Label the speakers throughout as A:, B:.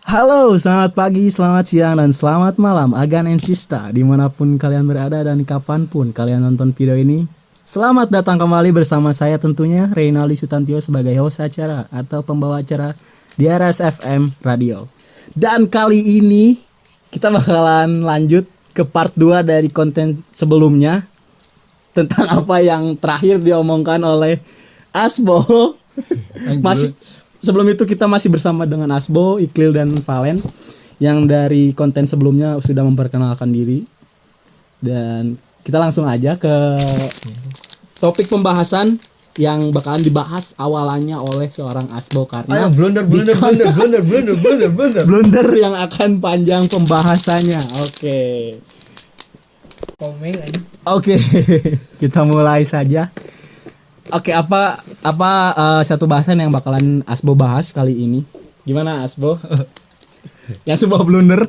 A: Halo, selamat pagi, selamat siang, dan selamat malam Agan and Sista dimanapun kalian berada dan kapanpun kalian nonton video ini. Selamat datang kembali bersama saya tentunya Reynaldi Sutantio sebagai host acara atau pembawa acara di RSFM Radio. Dan kali ini kita bakalan lanjut ke part 2 dari konten sebelumnya tentang apa yang terakhir diomongkan oleh Asbo. Masih sebelum itu kita masih bersama dengan Asbo, Iklil, dan Valen yang dari konten sebelumnya sudah memperkenalkan diri. Dan kita langsung aja ke topik pembahasan yang bakalan dibahas awalannya oleh seorang Asbo karena
B: blunder
A: blunder yang akan panjang pembahasannya. Oke.
C: Komeng aja.
A: Oke, kita mulai saja. Oke, apa satu bahasan yang bakalan Asbo bahas kali ini? Gimana Asbo? Yang sebuah blunder.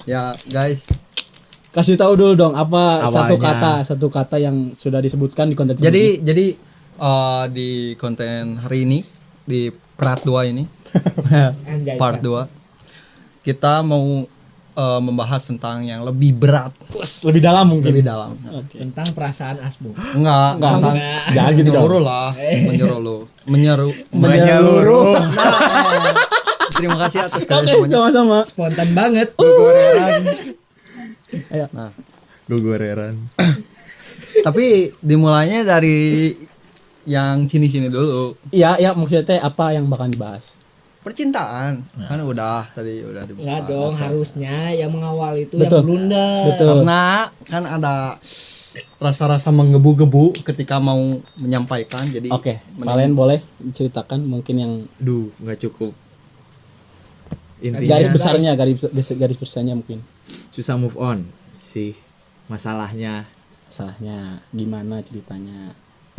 B: Ya guys,
A: Kasih tahu dulu dong apa
B: Awalnya.
A: satu kata yang sudah disebutkan di konten sebelumnya.
B: jadi di konten hari ini di part 2 ini
C: Anjay.
B: part 2 kita mau membahas tentang yang lebih berat,
A: Wes, lebih dalam mungkin.
B: lebih dalam.
A: Oke.
C: Tentang perasaan Asbo.
B: Enggak.
A: Jangan gitu dong.
B: Menyeluruh lah, menyeluruh.
A: Menyeluruh.
B: Terima kasih atas kalian
A: Oke,
B: semuanya.
A: sama-sama.
C: Spontan banget.
A: Ayo.
B: Nah,
D: Gugureran.
B: tapi dimulainya dari yang sini-sini dulu.
A: Iya, maksudnya teh apa yang bakalan dibahas?
B: Percintaan kan udah dibuka.
C: Enggak dong, harusnya yang mengawal itu
A: Betul.
C: yang blunder.
A: Betul.
B: Karena kan ada rasa-rasa menggebu-gebu ketika mau menyampaikan, jadi
A: Oke,
B: mending-
A: kalian boleh ceritakan mungkin yang
D: Nggak cukup. Intinya
A: garis besarnya mungkin.
D: susah move on sih masalahnya.
A: Salahnya gimana ceritanya?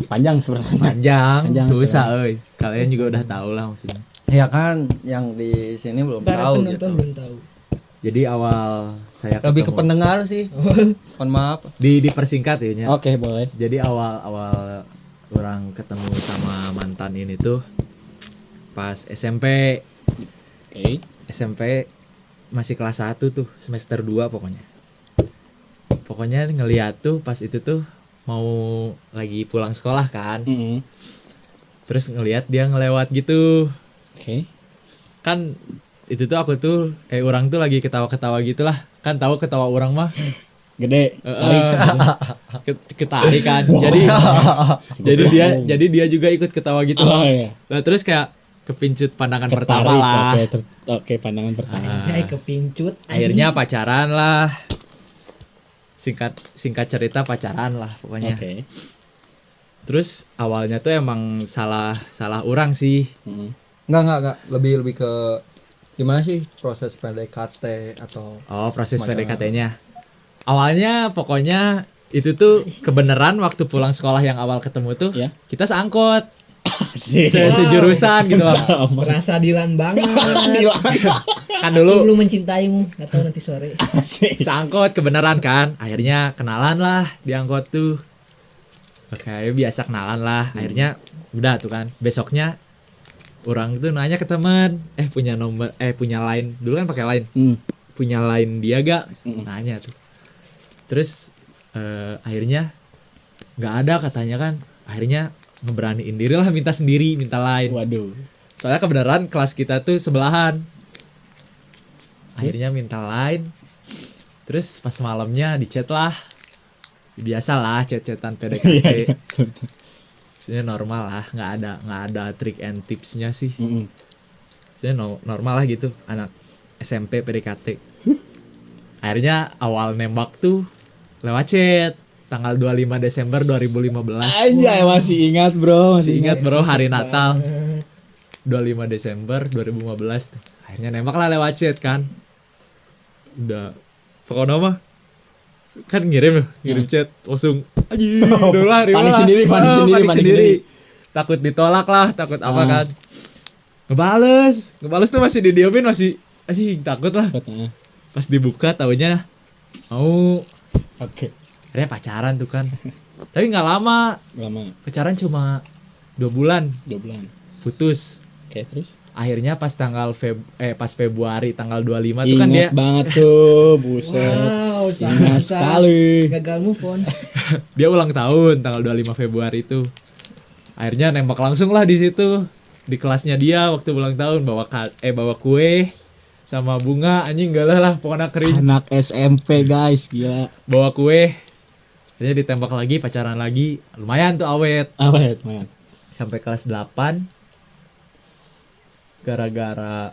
A: Panjang sebenarnya.
D: Panjang, susah
A: sebenarnya.
D: euy. Kalian juga udah tahu lah maksudnya.
B: ya kan yang di sini belum
C: Para
B: tahu
C: penonton
B: gitu.
C: belum tahu.
D: Jadi awal saya
B: Lebih ke
D: ketemu
B: pendengar sih. Mohon maaf.
D: dipersingkat ya Nya.
A: Oke, boleh.
D: Jadi awal orang ketemu sama mantan ini tuh pas SMP.
A: Oke.
D: SMP masih kelas 1 tuh, semester 2 pokoknya. Pokoknya ngeliat tuh pas itu tuh mau lagi pulang sekolah kan.
A: Mm-mm.
D: Terus ngelihat dia ngelewat gitu.
A: Oke.
D: Kan itu tuh aku tuh orang tuh lagi ketawa-ketawa gitulah. Kan tahu ketawa orang mah
A: Gede. Tarik.
D: ketarik kan. Jadi dia juga ikut ketawa gitu.
A: Oh iya.
D: Nah, terus kayak kepincut pandangan
A: Ketarik,
D: pertama lah.
A: Oke, pandangan pertama.
C: Anjay kepincut.
D: Akhirnya pacaran lah. Singkat cerita pacaran lah pokoknya.
A: Oke.
D: Terus awalnya tuh emang salah orang sih.
A: Mm.
B: Enggak. Lebih ke gimana sih proses PDKT atau
D: Oh, proses
B: Macam
D: PDKT-nya. Awalnya pokoknya itu tuh kebenaran waktu pulang sekolah yang awal ketemu tuh
A: Ya.
D: kita seangkot.
A: Asik.
D: Sejurusan gitu lah.
C: Merasa Dilan banget.
D: Kan dulu
C: Lu mencintaimu, enggak tahu nanti sore.
A: Asik.
D: seangkot kebenaran kan. Akhirnya kenalan lah di angkot tuh. Oke, biasa kenalan lah. Akhirnya udah tuh kan. Besoknya orang tuh nanya ke teman, punya nomor punya line. Dulu kan pakai line.
A: Hmm.
D: Punya line dia gak?
A: Mm-mm.
D: Nanya tuh. Terus akhirnya nggak ada katanya kan. Akhirnya ngeberaniin diri lah minta sendiri, minta line.
A: Waduh.
D: Soalnya kebenaran kelas kita tuh sebelahan. Akhirnya minta line. Terus pas malamnya di chat lah. Biasalah chat-chatan PDKT. Maksudnya normal lah, nggak ada trik and tipsnya sih.
A: Mm-mm.
D: Maksudnya normal lah gitu, anak SMP PDKT. Akhirnya awal nembak tuh lewat chat tanggal 25 Desember 2015.
A: Anjay, masih ingat bro,
D: Masih ingat bro, hari Natal
C: Banget.
D: 25 Desember 2015 tuh. Akhirnya nembak lah lewat chat kan. Udah pokoknya mah kan ngirim chat langsung anjing udah lah,
A: Panik
D: lah.
A: sendiri, panik sendiri.
D: Takut ditolak lah, takut apa
A: Ah.
D: kan. Ngebales tuh masih didiemin, masih takut lah.
A: Heeh.
D: Pas dibuka taunya mau
A: Oke.
D: akhirnya pacaran tuh kan. Tapi nggak lama,
A: Lama
D: pacaran cuma 2 bulan
A: 2 bulan.
D: putus.
A: Oke, terus?
D: Akhirnya pas pas Februari tanggal 25 tuh kan
A: Ingat
D: dia
A: banget tuh, buset.
C: Wow,
A: Ingat
C: susah
A: sekali.
C: gagal move on.
D: dia ulang tahun tanggal 25 Februari itu. Akhirnya nembak langsung lah di situ. Di kelasnya dia waktu ulang tahun bawa kue sama bunga, anjing enggak lah pokoknya cringe.
A: Anak SMP guys, gila.
D: Bawa kue. Akhirnya ditembak lagi, pacaran lagi. Lumayan tuh awet.
A: Apa ya, teman?
D: Sampai kelas 8 gara-gara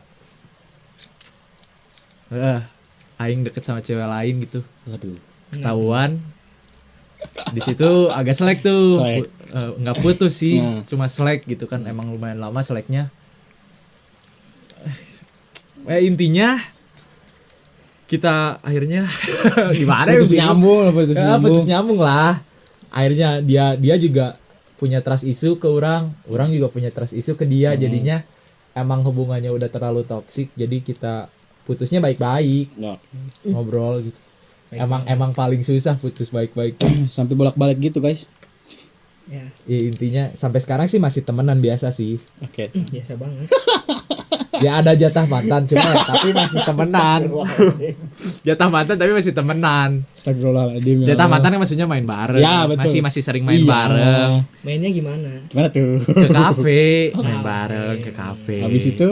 D: aing deket sama cewek lain gitu.
A: Waduh.
D: Ketahuan. Di situ agak selek tuh.
A: Selek.
D: Nggak putus sih,
A: Nah.
D: cuma selek gitu kan. Emang lumayan lama seleknya. Intinya kita akhirnya gimana
A: Putus
D: bingung.
A: nyambung, putus
D: Ya,
A: nyambung.
D: putus nyambung lah. Akhirnya dia juga punya trust issue ke orang juga punya trust issue ke dia. Jadinya emang hubungannya udah terlalu toksik, jadi kita putusnya baik-baik,
A: Ya.
D: ngobrol gitu. Emang paling susah putus baik-baik.
A: Sampai bolak-balik gitu guys.
C: Ya,
D: Ya, intinya sampai sekarang sih masih temenan biasa sih.
A: Oke.
C: biasa banget.
D: Ya ada jatah mantan cuma ya, tapi masih temenan. Jatah mantan tapi masih temenan.
A: Astagfirullahaladzim.
D: Jatah mantan kan maksudnya main bareng.
A: Ya, betul.
D: Masih sering main
A: Iya.
D: bareng.
C: Mainnya gimana?
A: Gimana tuh?
D: Ke kafe, main
C: kafe.
D: bareng ke kafe.
A: Habis itu?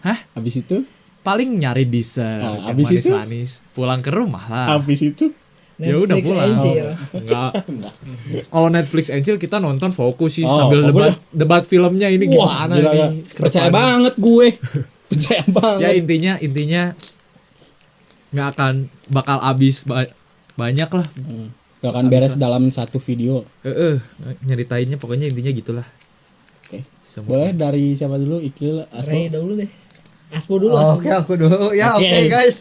D: Hah?
A: Habis itu?
D: Paling nyari dessert,
A: Oh,
D: yang
A: abis itu?
D: manis-manis, pulang ke rumah lah.
A: Habis itu?
D: Ya udah
C: Netflix
D: pulang.
C: and chill.
D: Enggak. Kalau Netflix and chill kita nonton fokus sih
A: Oh,
D: sambil
A: fokus
D: debat filmnya ini
A: Wah,
D: gimana
A: gila,
D: nih.
A: ya.
D: ke
A: Percaya
D: depan.
A: banget gue. Percaya banget.
D: Ya intinya nggak akan bakal habis banyak lah.
A: Gak akan beres dalam satu video.
D: Nyeritainnya pokoknya intinya gitulah.
A: Oke.
D: Semua.
A: Boleh dari siapa dulu? Iqlil, Aspo?
C: Ray dulu deh. Aspo dulu. Aspo.
B: Oke, aku dulu. Ya,
A: Oke.
B: oke guys.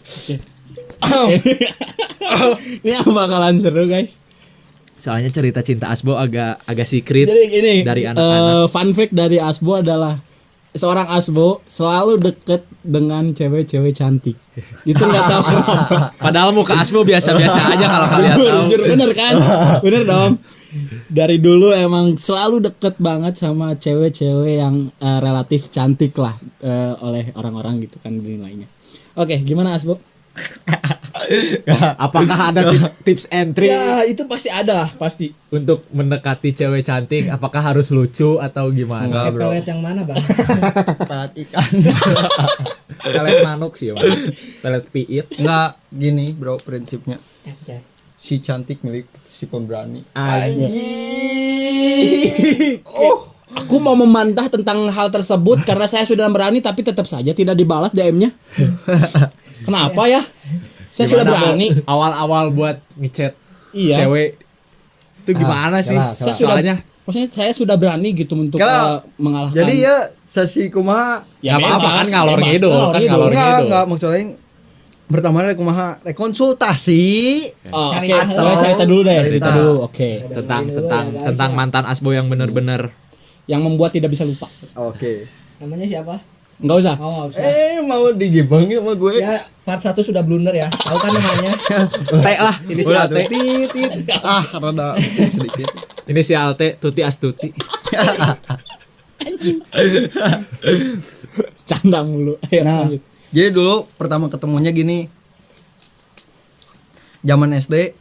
A: Ini yang bakalan seru guys.
D: Soalnya cerita cinta Asbo agak secret
A: Jadi gini,
D: dari anak-anak.
A: fun fact dari Asbo adalah seorang Asbo selalu deket dengan cewek-cewek cantik. Itu nggak tahu kenapa.
D: Padahal muka Asbo biasa-biasa aja kalau kalian
A: Jujur,
D: tahu.
A: jujur, bener kan? Bener dong. Dari dulu emang selalu deket banget sama cewek-cewek yang relatif cantik lah oleh orang-orang gitu kan dinilainya. Oke, gimana Asbo?
D: Apakah ada tips and trick
A: Ya itu pasti ada, pasti.
D: untuk mendekati cewek cantik? Apakah harus lucu atau gimana?
B: Enggak, bro.
C: Pelet yang mana, Bang?
B: Pelet ikan.
D: Pelet manuk sih, Bang. Pelet piit.
B: Enggak gini, bro, prinsipnya.
C: Ya.
B: Si cantik milik si pemberani.
A: Aku mau membantah tentang hal tersebut karena saya sudah berani tapi tetap saja tidak dibalas DM-nya. Kenapa ya? Saya sudah
D: Gimana,
A: berani.
D: Bo? Awal-awal buat ngechat
A: Iya.
D: cewek itu gimana sih?
A: Saya sudah,
D: Soalnya
A: maksudnya saya sudah berani gitu untuk
B: Kalau-
A: mengalahkan.
B: Jadi ya sesi kumaha
A: Ya,
D: nggak apa-apa
A: bebas,
D: kan ngalor
A: bebas,
D: ngidul kan ngalor ngidul.
B: enggak maksudnya pertama rek kumaha rek konsultasi.
A: Oh,
C: Cari
A: oke,
C: tahu.
A: boleh cerita dulu deh, cerita
B: Cerita.
A: dulu. Oke.
D: tentang mantan Asbo yang bener-bener
A: Yang membuat tidak bisa lupa.
B: Oke.
C: Namanya siapa?
A: Enggak usah.
C: Oh, nggak usah.
B: Mau digibeng sama gue.
C: Ya, part 1 sudah blunder ya. Tahu kan namanya?
D: T lah
B: Udah
D: inisial
B: tuh,
D: T.
B: tit. Rada sedikit.
D: Inisial T, Tuti Astuti.
A: Canda mulu. Ayo,
B: Nah,
A: lanjut.
B: jadi dulu pertama ketemunya gini. Zaman SD,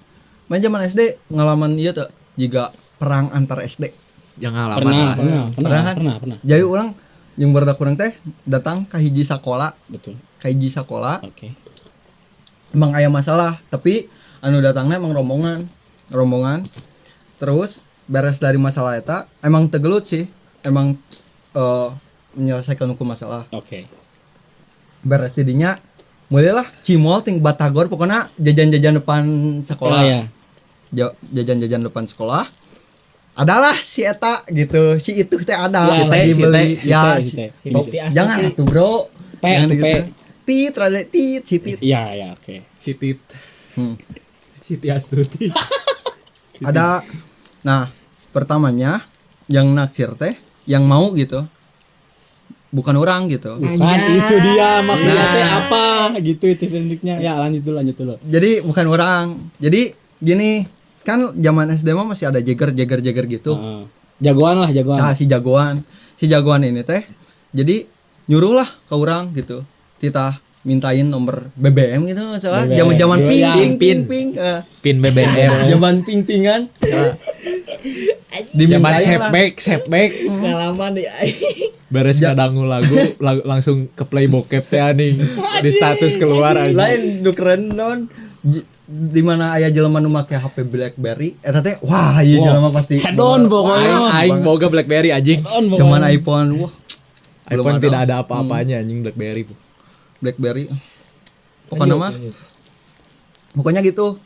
B: main zaman SD ngalaman iya tuh juga perang antar SD.
D: Yang ngalaman
A: Pernah,
D: lah.
B: Pernah kan?
A: pernah.
B: Jadi orang yang barudak kurang teh datang ke hiji sekolah,
A: Betul.
B: ke hiji sekolah.
A: Oke.
B: Emang aya masalah, tapi anu datangnya emang rombongan. Terus beres dari masalah eta emang tegelut sih. Emang menyelesaikan hukum masalah.
A: Oke.
B: Beres jadinya mulailah cimol ting batagor pokoknya jajan-jajan depan sekolah.
A: Oh, ya.
B: Jajan-jajan depan sekolah. Adalah si eta gitu, si itu teh ada
A: Ya,
B: lagi
A: si
B: beli
A: T, si
B: ya.
A: T, si T.
C: Si
B: Top.
C: Tuti Astuti.
B: Jangan atuh, Bro.
A: P
B: Jangan
A: atuh, P.
B: gitu. Tit, rada tit, si tit.
A: Iya, ya, oke.
D: Sitit.
B: Hmm.
D: Siti Astuti.
B: Ada nah, pertamanya yang naksir teh, yang mau gitu. Bukan orang gitu.
A: Bukan
C: Anjay.
A: itu dia maksudnya
B: Nah.
A: teh apa gitu itu trendingnya. Ya, lanjut dulu.
B: Jadi bukan orang. Jadi gini, kan zaman SD mah masih ada jeger gitu.
A: Jagoan lah, jagoan.
B: Nah, si jagoan ini teh. Jadi nyuruh lah ke orang gitu kita mintain nomor BBM gitu masalah
A: BBM.
B: zaman-zaman
A: Iya,
B: ping ping
D: pin.
B: ping
D: Pin BBM.
B: zaman ping-pingan
D: Zaman
B: dimintain lah.
D: sepback.
C: Pengalaman nih.
D: Beres ngadangu lagu langsung ke play bokep teh anjing. Di status keluar anjing.
B: lain nu keren non di mana aya jelema nu make HP BlackBerry eta teh wah ieu jelema pasti
A: Head on pokoknya.
D: Aing boga BlackBerry anjing.
B: cuman iPhone wah belum
D: iPhone
B: ada.
D: tidak ada apa-apanya anjing BlackBerry.
B: BlackBerry pokoknya mah pokoknya gitu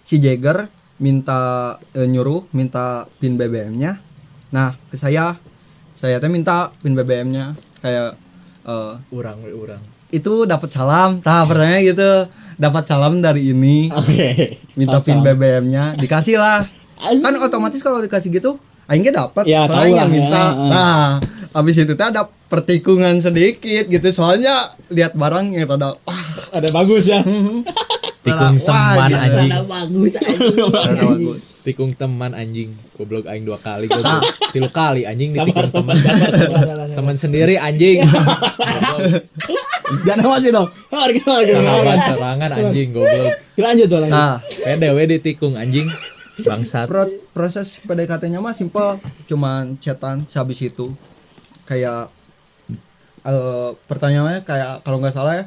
B: si Jagger minta nyuruh minta pin BBM-nya nah ke saya teh minta pin BBM-nya kayak
D: Urang.
B: itu dapat salam pertanyaan gitu dapat salam dari ini
A: Oke.
B: minta pin
A: Salam.
B: BBM-nya dikasih lah kan otomatis kalau dikasih gitu aing ge dapat
A: Ya,
B: soalnya
A: tahu
B: aing
A: lah,
B: yang minta
A: ya.
B: nah habis itu teh ada pertikungan sedikit gitu soalnya lihat barang yang rada
A: Ada bagus ya.
D: Tikung teman
B: gitu.
D: anjing.
C: Rada bagus anjing.
B: Rada bagus.
D: Tikung teman anjing. Goblok aing 2 kali goblok. 3 kali anjing
A: Sabar,
D: ditikung teman.
C: Sabar.
D: Teman sendiri anjing.
A: Jangan emosi dong.
D: Serangan anjing goblok.
A: Lanjut tuh lanjut.
B: Nah,
D: PDW ditikung anjing. Bangsat.
B: proses PDKT-nya mah simpel, cuman chatan habis itu kayak pertanyaannya kayak kalau nggak salah ya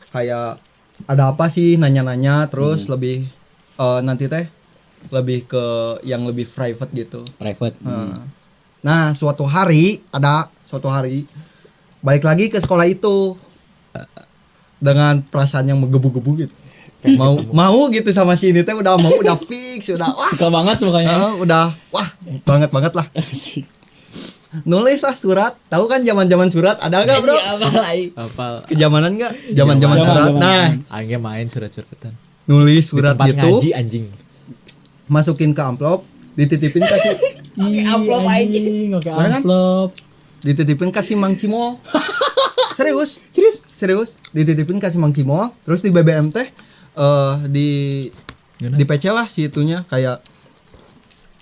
B: kayak ada apa sih nanya-nanya terus lebih nanti teh lebih ke yang lebih private gitu.
A: Private.
B: Nah, suatu hari balik lagi ke sekolah itu dengan perasaan yang menggebu-gebu gitu. Mau gitu sama si ini teh udah fix udah wah
A: Suka banget makanya.
B: udah wah banget lah.
A: Asik.
B: Nulis lah surat. Tahu kan zaman-zaman surat ada enggak, Bro?
C: Apa lagi?
D: Apa
B: Kejamanan enggak? Zaman-zaman
A: Zaman,
B: surat.
A: zaman.
B: Nah,
D: aingnya main surat-suratan.
B: nulis
D: Di
B: surat
D: tempat
B: gitu,
D: ngaji anjing.
B: masukin ke amplop, dititipin kasih
C: Amplop aja.
A: Oke,
B: Bener kan?
A: amplop.
B: dititipin kasih Mang Cimol. Serius? Serius. Dititipin kasih Mang Cimol, terus di BBM teh di PC lah si itunya kayak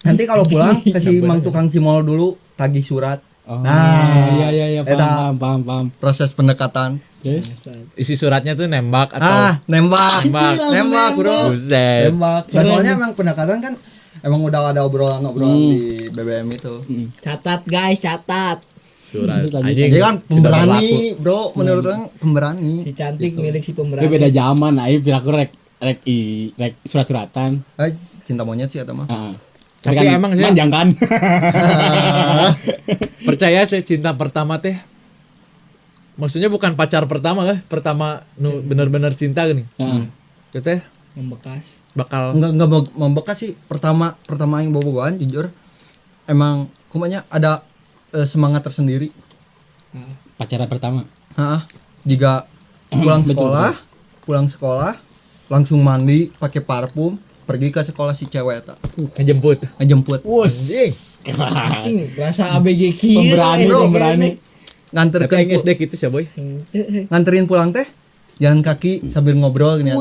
B: nanti kalau pulang kasih Mang tukang Cimol dulu tagih surat.
A: Oh,
B: Nah,
A: iya
B: eta
A: paham.
B: proses pendekatan.
A: Terus
D: Isi suratnya tuh nembak atau
B: Nembak, bro.
D: buset.
B: Nembak. Nah, soalnya emang pendekatan kan emang udah ada obrolan-obrolan di BBM itu.
C: Catat guys, catat.
D: Surat
A: Lanjut, lanjut.
D: anjing.
B: Dia kan
D: tidak
B: pemberani,
D: berlaku.
B: bro. Menurut orang pemberani.
C: Si cantik milik si
A: itu
C: pemberani.
A: beda zaman, aing piraku rek surat-suratan.
B: Cinta monyet sih atau mah.
A: Heeh.
D: Tapi
A: Kan
D: emang sih-
A: manjang kan.
D: Percaya teh cinta pertama teh. Maksudnya bukan pacar pertama kan? Pertama nu bener-bener cinta gini.
A: Heeh.
D: Itu teh
C: Membekas.
D: bakal
B: Enggak membekas sih. Pertama yang bobogohan jujur. Emang kumanya ada semangat tersendiri.
A: Pacaran pertama.
B: Heeh. Jika pulang
A: Betul,
B: sekolah langsung mandi pakai parfum pergi ke sekolah si cewek eta
D: ngejemput.
B: ngejemput
A: Wus.
C: Anjing, rasa ABG kieu.
A: Pemberani.
B: nganter
D: Tapi yang SD gitu sih boy.
B: nganterin pulang teh jalan kaki sambil ngobrol gini.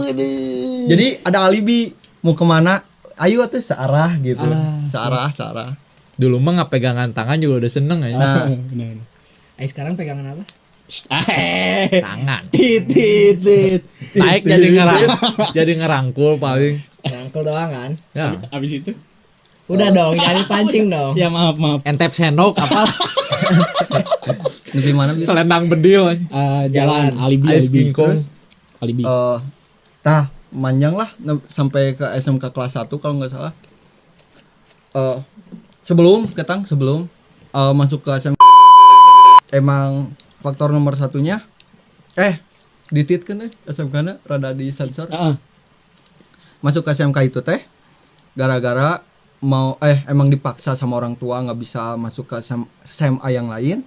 B: Jadi ada alibi mau kemana ayo tuh searah gitu searah
D: Dulu mah nggak pegangan tangan juga udah seneng aja.
B: nah
A: Bener.
C: Sekarang pegangan apa?
D: Tangan.
A: Titit.
D: Naik jadi ngerangkul paling.
C: Rangkul doang kan?
D: Ya.
A: Abis itu?
C: Udah dong, jangan pancing dong.
A: Ya maaf.
D: Entep sendok apa?
B: di mana bisa
D: Selendang bedil.
A: Jalan alibi.
D: Ais bingkong.
A: Alibi.
B: manjang lah sampai ke SMK kelas 1 kalau nggak salah. Sebelum masuk ke SMK emang faktor nomor satunya dititkeun SMK-na rada disensor. Masuk ke SMK itu teh gara-gara mau emang dipaksa sama orang tua nggak bisa masuk ke SMA yang lain.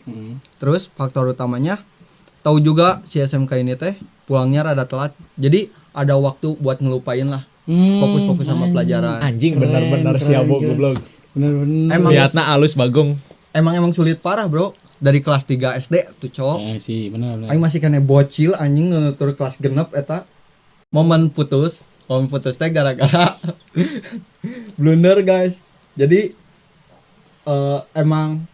B: Terus faktor utamanya tahu juga si SMK ini teh pulangnya rada telat. Jadi ada waktu buat ngelupain lah. Fokus sama pelajaran.
D: Anjing bener-bener siabo goblok.
A: Bener-bener.
B: Emang
D: Lihatna alus bagong.
B: emang sulit parah, Bro. Dari kelas 3 SD tuh, cowok.
A: Sih, bener.
B: Aing masih kena bocil anjing nutur kelas genep eta. Momen putus teh gara-gara blunder, guys. Jadi emang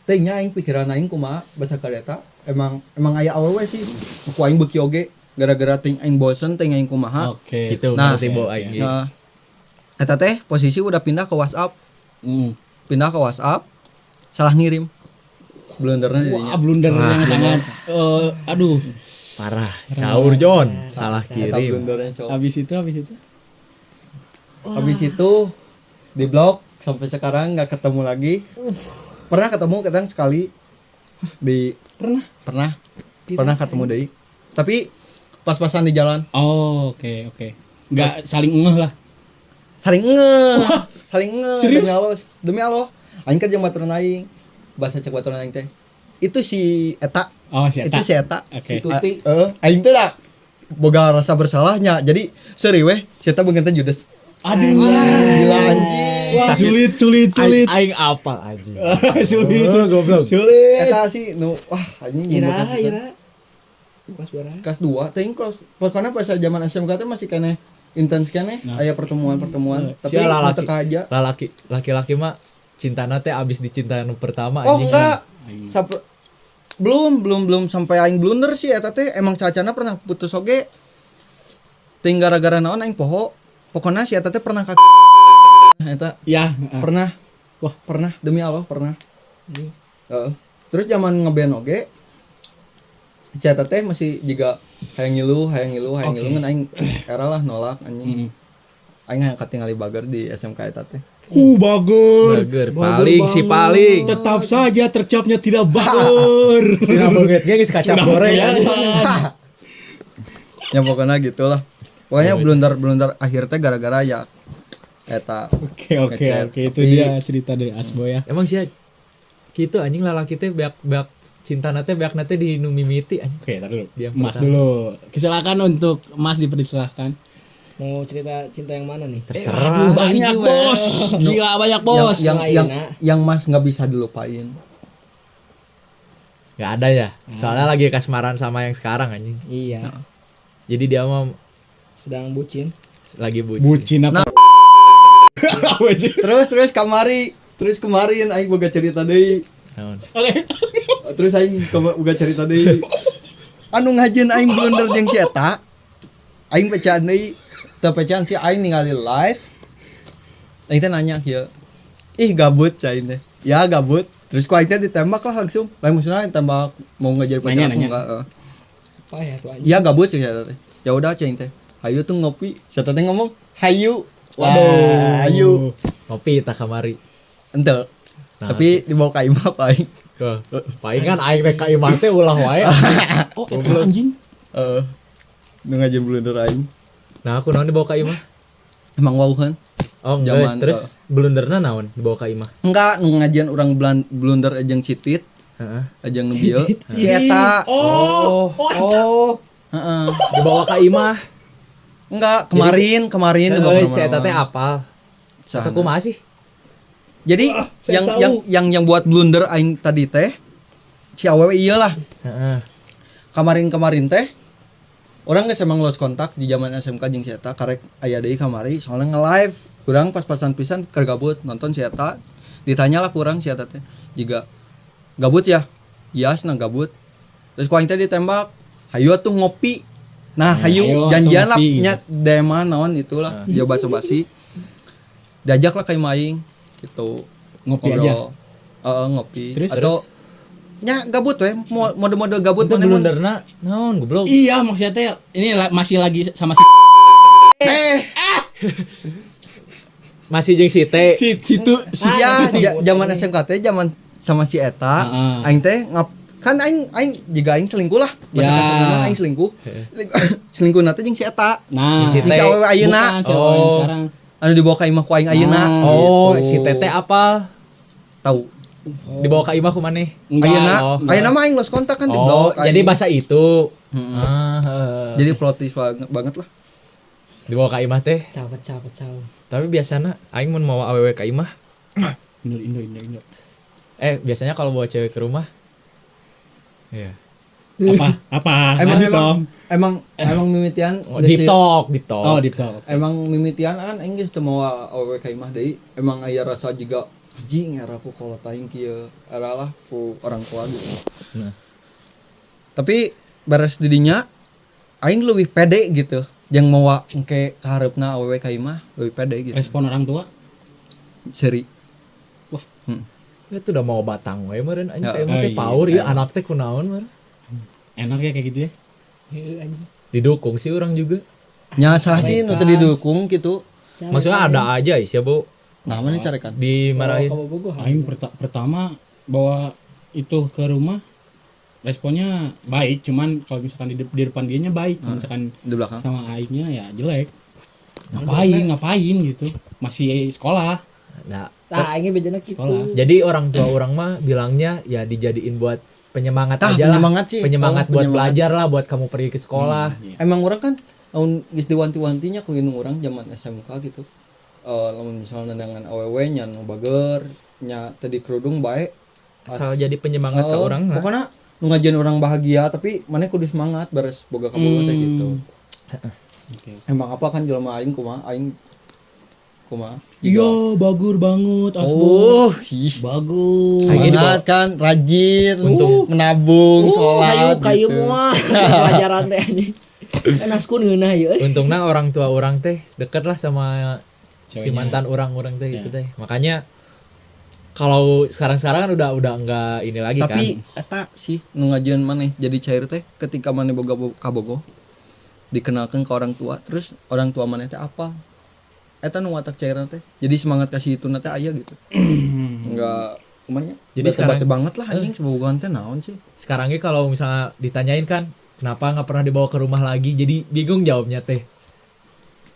B: teuingnya aing pikiran aing kumaha basa kareta emang aya awewe sih ku aing beuki oge gara-gara ting aing bosen ting aing kumaha.
A: Oke.
D: Gitu
B: Nah,
D: berarti bawa
A: oke,
D: aing.
A: oke.
B: Nah, eta teh posisi udah pindah ke WhatsApp. Pindah ke WhatsApp, salah ngirim. Blundernya jadinya.
A: Wah, blunder yang sangat aduh.
D: Parah. Caur John. Salah
B: Eta
D: kirim.
B: blundernya, Cok.
A: Habis itu
B: Habis itu di blok sampai sekarang nggak ketemu lagi. Pernah ketemu kadang sekali di pernah ketemu deh. Tapi pas-pasan di jalan
A: Oh, oke. Enggak saling ngeh lah.
B: saling
A: Serius?
B: demi Allah aing kan jeung baturan aing bahasa cek baturan aing teh itu si eta
A: Oh, si Eta.
B: itu si eta
A: Oke.
B: si Tuti aing teh lah boga rasa bersalahnya jadi seri weh si eta beungeun teh judes.
A: Aduh.
B: Gila anjing.
A: Wah, sulit.
D: Aing apa anjing.
A: Sulit.
D: Goblok.
A: Sulit.
B: Eta sih nu wah anjing
C: Ira. Pas barang.
B: kelas 2 teh kelas pokoknya pas zaman SMK teh masih keneh intens keneh aya pertemuan tapi
D: Sia lalaki.
B: teka aja.
D: Laki-laki mah cintana teh abis dicinta anu pertama
B: Oh
D: anjing.
B: enggak. Belum sampai aing blunder sih eta teh emang cacana pernah putus oge. Ting gara-gara naon aing poho. Pokona si eta teh pernah ka eta
A: Ya.
B: pernah. Wah, pernah demi Allah pernah. Heeh. Terus zaman ngeband oge si eta teh masih juga hayang ngilu ngan aing era lah nolak anjing. Aing hayang katingali bager di SMK eta teh.
A: Bager.
D: Paling.
A: Tetap saja tercapnya tidak bager.
D: Tidak bangetnya geus kacap goreng.
B: Ya pokoknya gitulah. Pokoknya blunder akhir teh gara-gara ya eta.
A: Oke. Itu dia cerita dari Asbo ya.
D: Emang sih gitu anjing lalaki teh beak cintana teh beak teh di nu mimiti anjing.
A: Oke, tar dulu.
D: Diam
A: Mas
D: pertama.
A: dulu. Silakan untuk Mas dipersilahkan.
C: Mau cerita cinta yang mana nih?
D: Terserah.
A: Banyak bos. Gila banyak bos.
B: Yang Mas nggak bisa dilupain.
D: Gak ada ya. Soalnya lagi kasmaran sama yang sekarang anjing.
C: Iya.
D: Jadi dia mah
C: Sedang bucin.
D: lagi
A: Bucin apa? Bucin.
B: Terus kemarin aing boga cerita deui.
D: Naon?
A: Oke.
B: Terus aing boga cerita deui. Anu ngajieun aing blunder jeung si eta. Aing pecaan deui. Teu pecaan si aing ningali live. Aing teh nanya kieu. Ih gabut cai teh. Ya gabut. Terus ku aing teh ditembak lah langsung. Lain maksudnya ditembak mau ngajar pacar
A: Nanya.
B: enggak.
C: Apa ya tuh anjing?
B: Iya gabut sih eta teh. Ya udah cai teh. Hayu tuh ngopi. Siapa teh ngomong? Hayu.
A: Waduh.
B: Hayu.
D: Ngopi tak kamari.
B: Ente.
D: Nah,
B: Tapi dibawa ka imah paling.
D: Paling kan aing rek ka imah teh ulah wae.
A: Oh, itu anjing.
B: Nu ngajieun blunder aing.
D: Nah, aku naon dibawa ka imah?
B: Emang wau kan?
D: Oh,
B: Zaman,
D: enggak, terus blunderna naon dibawa ka imah?
B: Enggak, nu ngajieun urang blunder jeung citit,
D: Heeh.
B: ajang nu bieu. Si eta.
D: Oh.
B: Heeh.
D: Dibawa ka imah.
B: Enggak, kemarin dibawa
D: Si eta teh apal.
B: Sana.
D: Eta kumaha sih?
B: Jadi yang buat blunder aing tadi teh si awewe iyalah.
D: Heeh.
B: Kemarin teh orang geus emang lost kontak di zaman SMK jeung si eta karek aya deui kamari soalnya nge-live. Urang pas-pasan pisan keur gabut nonton si eta. Ditanyalah kurang si eta teh. Jiga gabut ya? Iya, senang gabut. Terus ku aing teh ditembak. Hayu atuh ngopi. Nah, hayu janjian lah nya dema naon itulah. Dia basa-basi. Diajak lah ka imah aing gitu.
A: Ngopi
B: Ngobrol.
A: aja.
B: Ngopi.
A: Terus?
B: Atau nya gabut we, mode-mode gabut
D: Itu
B: mana mun.
D: blunderna naon goblok?
A: Iya, maksudnya teh ini masih lagi sama si
D: Masih jeung si T.
A: situ
B: Ya, zaman SMK teh zaman sama si eta, aing teh kan aing juga aing selingkuh lah. Bahasa
A: Ya.
B: kasarna aing selingkuh. Selingkuh na teh jeung si eta.
A: Nah,
D: Si
B: Si awewe ayeuna
A: bukan si awewe
D: Oh.
A: sekarang.
B: anu dibawa ka imah ku aing ayeuna.
A: Nah.
D: Oh,
B: Gitu.
D: si Tete apal?
B: Tahu.
D: Dibawa ka imah ku maneh?
B: Ayeuna,
D: Oh.
B: ayeuna mah aing lost kontak kan di
D: Oh,
B: blok.
D: jadi
B: aing.
D: bahasa itu.
B: Mm-mm.
D: Jadi
B: Jadi plot twist banget lah.
D: dibawa ka imah teh.
C: Capek.
D: Tapi biasanya aing mun mau awewe ka imah.
A: Indo.
D: Biasanya kalau bawa cewek ke rumah. Iya.
A: Apa?
B: Emang
A: Lanjut dong.
B: emang mimitian
D: Oh, deep talk.
A: Oh, deep talk.
B: Emang mimitian kan aing geus teu mawa awewe ka imah deui. Emang aya rasa juga anjing era ku kalau taing kieu era lah ku orang tua gitu.
D: Nah.
B: Tapi beres didinya aing lebih pede gitu. Yang mau engke kaharepna awewe ka imah lebih pede gitu.
A: Respon orang tua
B: Seri.
D: Itu udah mau batang we meureun anjing
B: Ya.
D: teh mah teh
A: Oh, iya.
D: power ya anak teh kunaon meureun.
A: enak ya kayak gitu ya.
C: Heuh, anjing.
D: Didukung sih orang juga.
B: Nyasah sih nu teu didukung gitu.
D: Maksudnya ada aja sih ya, Bu.
B: Nah, mana carekan?
D: Dimarahin.
C: Kalau bogoh
A: Aing pertama bawa itu ke rumah responnya baik, cuman kalau misalkan di depan dianya baik, kalau misalkan
B: Di belakang.
A: sama Aingnya ya jelek. Ngapain gitu, masih sekolah.
D: Nah,
C: Nah, ini bejana gitu.
A: Sekolah.
D: jadi orang tua orang mah bilangnya ya dijadiin buat penyemangat
B: Tah,
D: aja lah.
B: penyemangat sih.
D: Penyemangat
B: Oh,
D: buat
B: penyemangat.
D: belajar lah, buat kamu pergi ke sekolah.
A: Iya.
B: Emang orang kan lamun geus diwanti-wantinya ku indung orang zaman SMK gitu. Lamun misalnya dengan awewe nya nu bager nya tadi kerudung bae.
D: Asal jadi penyemangat ke orang lah.
B: Pokoknya nu ngajian orang bahagia tapi mana kudu semangat beres boga kaboga teh gitu.
A: Oke.
B: Emang apa kan jelema aing kumaha aing kumaha?
A: Iya, bagus banget asli.
B: Oh, ih.
A: Bagus.
D: Aing
B: Semangat kan, rajin,
D: Untung.
B: menabung, sholat.
C: Kayu
B: gitu.
C: muah. Pelajaran teh anjing. Kan askun ngeunah ieu.
D: Untungnya orang tua orang teh deket lah sama si
A: Ceweknya.
D: mantan orang teh gitu
A: Ya.
D: teh. Makanya kalau sekarang kan udah enggak ini lagi
B: Tapi
D: kan.
B: eta sih nu ngajian maneh jadi cair teh ketika maneh boga kabogo dikenalkan ke orang tua, terus orang tua maneh teh apa? Eta nu watak cairna teh. Jadi semangat kasih itu teh aya gitu. Enggak kumanya.
D: Jadi sekarang-
B: banget lah anjing sebogohan teh naon sih?
D: Sekarangnya kalau misalnya ditanyain kan kenapa nggak pernah dibawa ke rumah lagi, jadi bingung jawabnya teh.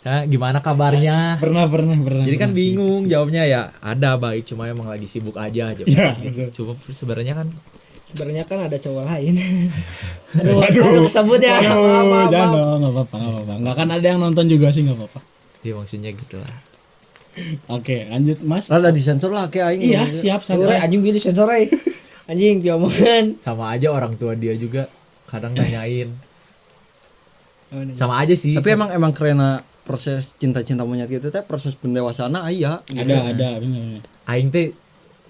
D: Nah, gimana kabarnya?
A: Pernah.
D: Jadi kan
A: pernah.
D: bingung jawabnya ya ada baik cuma emang lagi sibuk aja
A: Ya,
D: gitu. Cuma sebenarnya kan
C: Sebenarnya kan ada cowok lain. aduh kesebut ya.
A: Aduh,
C: Maaf,
A: jangan
C: maaf.
A: dong, nggak apa-apa. Nggak kan ada yang nonton juga sih, nggak apa-apa.
D: ya maksudnya gitu lah.
A: Oke, lanjut Mas.
B: Rada disensor lah kayak aing.
A: Iya, siap
C: Santai
A: santai.
C: anjing gitu sensor euy. Anjing piomongan.
D: Sama aja orang tua dia juga kadang nanyain. Sama aja sih.
B: Tapi emang karena proses cinta-cinta monyet gitu teh proses pendewasaan aya. Gitu.
A: Ada, benar.
D: Aing teh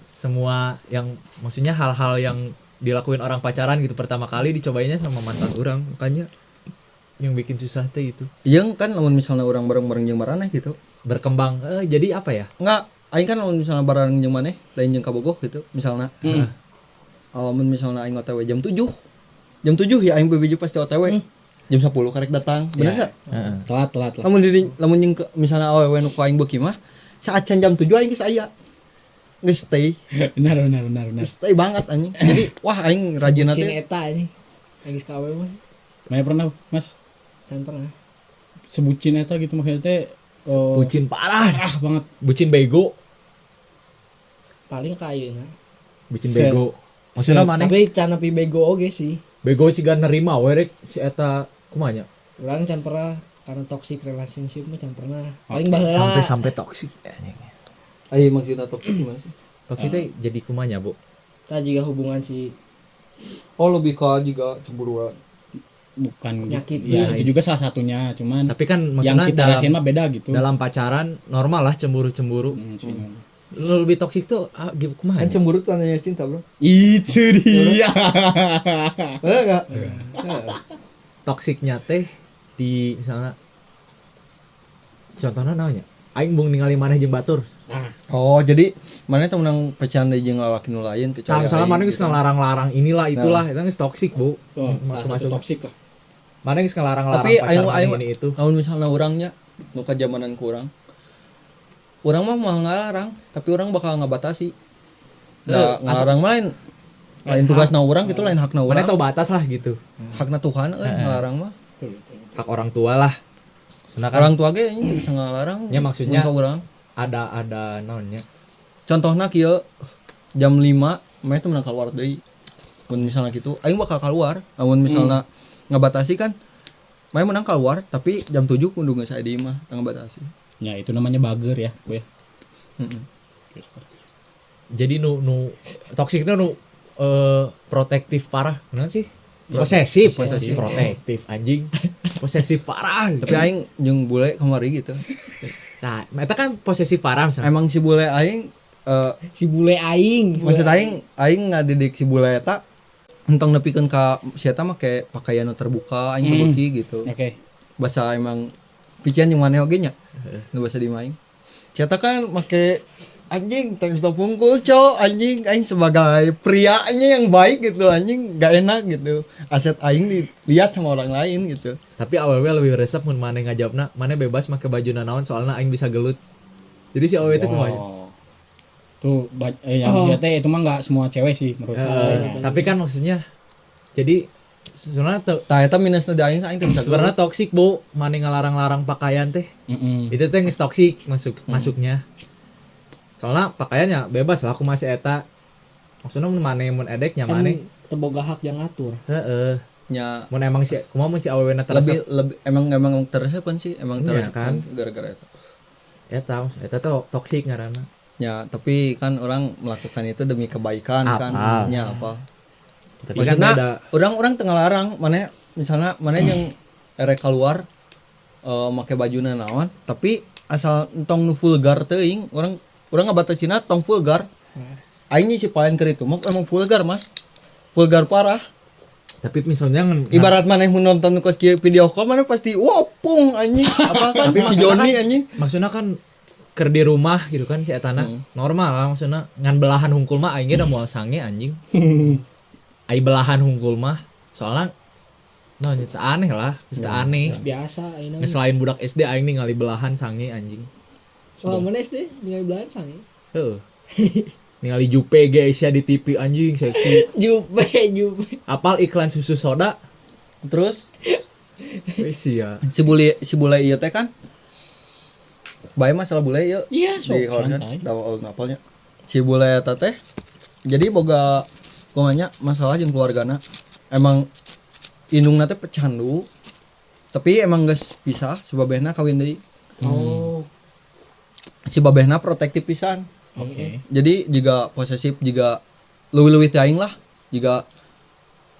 D: semua yang maksudnya hal-hal yang dilakuin orang pacaran gitu pertama kali dicobainnya sama mantan orang, makanya yang bikin susah teh itu
B: Yang kan lamun misalnya orang bareng-bareng jeung maraneh gitu.
D: berkembang jadi apa ya,
B: Enggak, aing kan lamun misalnya bareng jeung maneh lain jeung kabogoh gitu. Misalnya lamun misalnya aing OTW jam 7. Jam 7 ya aing bebiju pasti OTW. Jam 10 karek datang. Bener
A: Ya.
B: enggak?
A: Telat lah.
B: Lamun jeung misalnya awewe nu ku aing beuki mah saat can jam 7 aing geus aya. Geus stay.
A: Benar.
B: Geus stay banget anjing. Jadi wah aing rajin
C: Cin
B: teh.
C: eta anjing. Lagi kawe mah.
A: Mana pernah, Mas?
C: Can pernah.
A: Sebucin eta gitu maksudnya teh
D: bucin parah,
A: parah banget.
D: bucin bego,
C: Paling kayeuna.
D: bucin
A: Se-
D: bego. Maksudnya
A: se-
D: mana?
C: Tapi can nepi bego oge sih.
D: Bego sih gak nerima, werek si eta kumanya
C: Urang can pernah karena toxic relationship mah can pernah. Paling baheula.
D: sampai toksik.
B: Aing maksudna toksik gimana sih?
D: Toksik teh jadi kumanya bu.
C: Tah juga hubungan si
B: Oh lebih ke juga cemburuan.
A: Bukan
C: Penyakit.
A: ya, itu juga salah satunya, cuman
D: Tapi kan
A: yang
D: maksudnya
A: kita rasain mah beda gitu.
D: dalam pacaran normal lah cemburu.
A: Sih.
D: Lu lebih toksik tuh kumaha?
B: Kan cemburu tandanya cinta, Bro.
A: Itu dia.
B: Bener enggak?
D: Toksiknya teh di misalnya contohnya namanya aing bung ningali maneh jeung batur.
B: Oh, jadi mana tuh menang pacaran deui jeung lalaki nu lain
D: Nah,
B: kecuali
D: misalnya
B: aing
D: maneh geus
B: gitu.
D: ngelarang-larang inilah itulah, itu geus toksik, Bu.
A: Oh, salah satu
D: Masuk.
A: toksik lah.
D: Maneh geus ngelarang-larang
B: Tapi
D: pacar maneh
B: aing
D: ini itu.
B: namun misalnya orangnya nu kajamanan ku urang. Urang mah mau ngalarang, tapi urang bakal ngabatasi. Da ngalarang lain lain tugasna urang gitu, lain hakna
D: Maneh
B: urang.
D: tahu batas lah gitu.
B: Hakna Tuhan ngalarang mah.
D: Hak orang tua lah. Nah, kan
B: Orang tua ge ini bisa ngalarang.
D: Ya, maksudnya-
B: mun ka urang.
D: ada naonnya.
B: Contohna kieu jam 5 mah itu menang keluar deui. Mun misalnya gitu, aing bakal keluar. Namun misalnya ngabatasi kan main menang keluar tapi jam 7 kudu geus aya di imah ngabatasi.
A: Ya, itu namanya bager ya, Bu ya.
B: Heeh.
D: Jadi nu toksik itu nu protektif parah. Kenapa sih? Posesif, protektif anjing. Posesif parah.
B: Tapi aing jeung bule kamari gitu.
D: Nah, eta kan posesif parah misalnya.
B: Emang si bule aing
C: si bule aing.
B: maksud aing ngadidik si bule eta entong nepikeun ka si eta mah kayak pakaian nu terbuka aing teu beuki gitu.
A: Oke.
B: Bahasa emang pician yang mana oge nya. Nu bahasa di maing. Si eta kan make anjing tank pungkul cok anjing aing sebagai prianya yang baik gitu anjing gak enak gitu. Aset aing dilihat sama orang lain gitu.
D: Tapi awewe lebih resep mun maneh ngajawabna, maneh bebas make baju naon soalnya aing bisa gelut. Jadi si awewe teh kumaha?
A: Tuh yang dia teh itu mah enggak semua cewek sih menurut
D: Tapi kan maksudnya jadi sebenarnya
B: Tah eta minusna di aing teh bisa
D: sebenarnya toksik bu, maneh ngalarang-larang pakaian teh. Itu teh geus toksik masuknya. Soalnya pakaiannya bebas lah aku masih eta. Maksudnya mun maneh mun edek nya maneh
C: teboga hak yang ngatur.
D: heeh.
B: nya
D: Mun emang si kumaha mun si awewe na
B: lebih emang teresep kan sih emang
D: Iya,
B: teresep
D: kan?
B: kan gara-gara itu.
D: eta tuh toksik ngaranna.
B: Ya, tapi kan orang melakukan itu demi kebaikan kan.
D: Apa?
B: Ya apa.
D: Tapi kan
B: Maksudnya
D: beda.
B: orang tengah larang mana misalnya mana yang erek keluar make bajuna naon, tapi asal entong nu vulgar teuing, orang ngabatasina tong vulgar. Aing si paling keur itu mah emang vulgar, Mas. Vulgar parah.
D: Tapi misalnya
B: Ibarat maneh nonton ku video call mana pasti wopung anjing. Apa kan si Joni anjing.
D: maksudnya kan ker di rumah gitu kan si etana normal lah maksudnya ngan belahan hungkul mah aing ge da moal sange anjing. Ai belahan hungkul mah soalnya no nyata aneh lah, geus aneh.
C: Biasa ayeuna.
D: Nges selain budak SD aing ningali belahan sange anjing.
C: Soal mana SD ningali belahan sange.
D: Heuh. Ningali Jupe ge sia di TV anjing seksi.
C: Jupe.
D: Apal iklan susu soda?
B: Terus
D: Wis sia.
B: si bule ieu teh kan bae masalah bule ieu.
A: Iya, sok
B: Di hornet
A: santai.
B: dawa ngapalnya. Si bule eta teh jadi boga kumanya masalah jeung keluargana. Emang indungna teh pecandu. Tapi emang geus pisah si babehna kawin deui.
C: Oh.
B: Si babehna protektif pisan.
A: Oke.
B: Jadi juga posesif juga leuwih-leuwih teh aing lah. Juga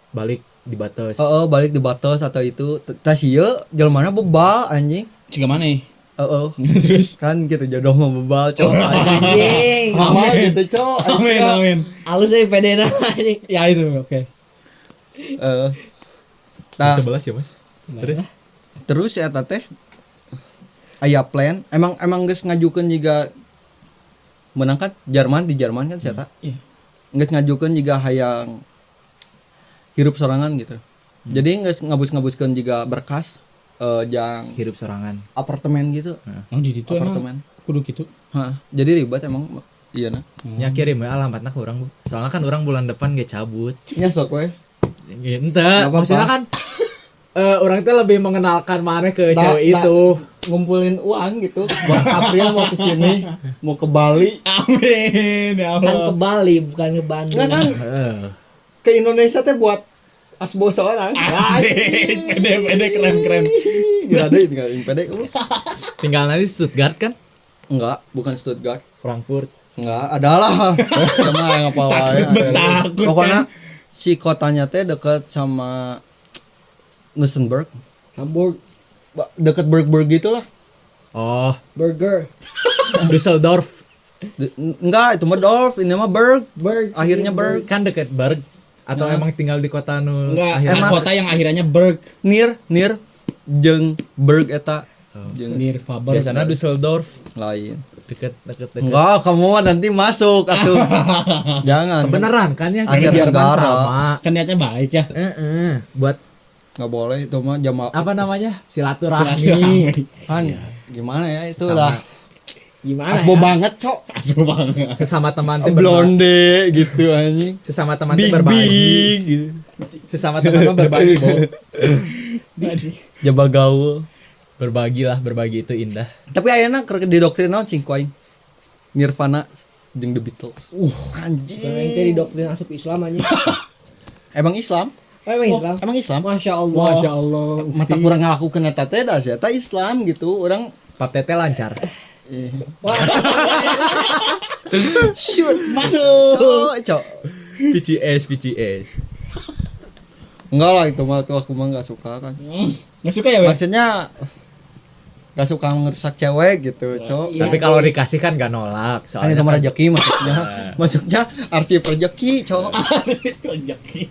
D: Balik di batas.
B: balik di batas atau itu tah ieu jelmana bebal anjing.
A: Ciga maneh.
B: Terus kan gitu jodoh mah bebal cowok anjing.
C: Anjing.
B: Sama gitu cowok.
A: Amin.
C: Alus euy pedena anjing.
A: Ya itu, oke.
B: Nah,
D: 11 ya, Mas. Terus
B: terus ya teh aya plan emang geus ngajukeun juga menang kan di Jerman kan saya
A: Iya.
B: geus ngajukeun juga hayang hirup sorangan gitu. Jadi geus ngabus-ngabuskeun juga berkas jang
D: hidup sorangan.
B: apartemen gitu.
A: Oh, di ditu
B: Apartemen.
A: emang kudu gitu.
B: Hah, jadi ribet emang iya nah.
D: Ya kirim ya alamatnya ke orang, Bu. Soalnya kan orang bulan depan ge cabut.
B: Nya sok we.
D: Ente,
B: apa-apa.
D: maksudnya kan orang itu lebih mengenalkan mana ke cewek itu.
B: Ngumpulin uang gitu buat April mau ke sini, mau ke Bali.
A: Amin. Ya
C: Kan
A: Allah.
C: ke Bali bukan ke Bandung.
B: Enggak kan
D: Heeh.
B: ke Indonesia teh buat asbo seorang.
A: Asik. Pede keren.
B: Gila deh tinggal pede.
D: Tinggal nanti Stuttgart kan?
B: Enggak, bukan Stuttgart.
D: Frankfurt.
B: Enggak, adalah. Sama yang apa
A: Takut
B: pokoknya si kotanya teh dekat sama Nussenberg.
C: Hamburg
B: Dekat Berg gitu lah.
D: Oh,
C: burger.
D: Düsseldorf.
B: Enggak, itu mah Dorf, ini mah Berg. Akhirnya Berg.
D: Kan deket Berg atau emang tinggal di kota nu
A: Enggak,
D: akhirnya
A: emang kota yang akhirnya Berg.
B: Near jeung Berg eta. Jeung
A: Nir Faber.
D: biasanya Düsseldorf
B: lain.
D: deket.
B: Enggak, kamu mah nanti masuk atuh. Jangan.
D: Beneran kan ya
B: Asia
D: sama Jerman
B: Tenggara.
D: sama.
A: Kan niatnya baik ya.
D: Buat
B: Enggak boleh itu mah jamaah.
D: apa namanya? Silaturahmi.
B: Kan gimana ya itu
D: Sama.
B: lah.
C: Gimana?
B: Asbo
C: ya?
B: banget, Cok.
A: Asu banget.
D: Sesama teman teh
B: Blonde gitu anjing.
D: Sesama teman teh
B: Big
D: berbagi.
B: gitu.
D: Sesama teman mah berbagi, Bo.
B: Jaba gaul.
D: Berbagi itu indah.
B: Tapi ayeuna keur di doktrin naon cing ku aing. Nirvana jeung The Beatles. Anjing.
C: Bukan yang tadi doktrin asup Islam anjing.
B: Emang Islam?
C: Oh, emang Islam.
B: Emang Islam?
C: Masya Allah.
A: Masya Allah.
B: Mata kurang ngalakukeun eta teh da sia teh Islam gitu. Urang
D: Pap tete lancar.
B: shoot masuk. Cok.
D: PCS.
B: Enggak lah itu mah tuh aku mah enggak suka kan.
A: Nggak suka ya, Bang?
B: Maksudnya enggak suka ngerusak cewek gitu, Cok.
C: Iya.
D: Tapi kalau dikasih kan gak nolak.
B: Kan itu
D: Soalnya
B: mah rezeki maksudnya. Maksudnya arsip rezeki, Cok.
A: Rezeki.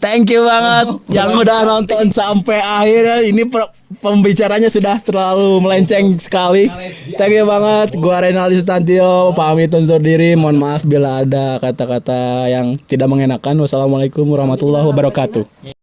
A: Thank you banget yang udah nonton sampai akhir. Ini pembicaranya sudah terlalu melenceng sekali. Thank you banget. Gua Reynaldi Sutantio pamit undur diri. Mohon maaf bila ada kata-kata yang tidak mengenakan. Wassalamualaikum warahmatullahi wabarakatuh.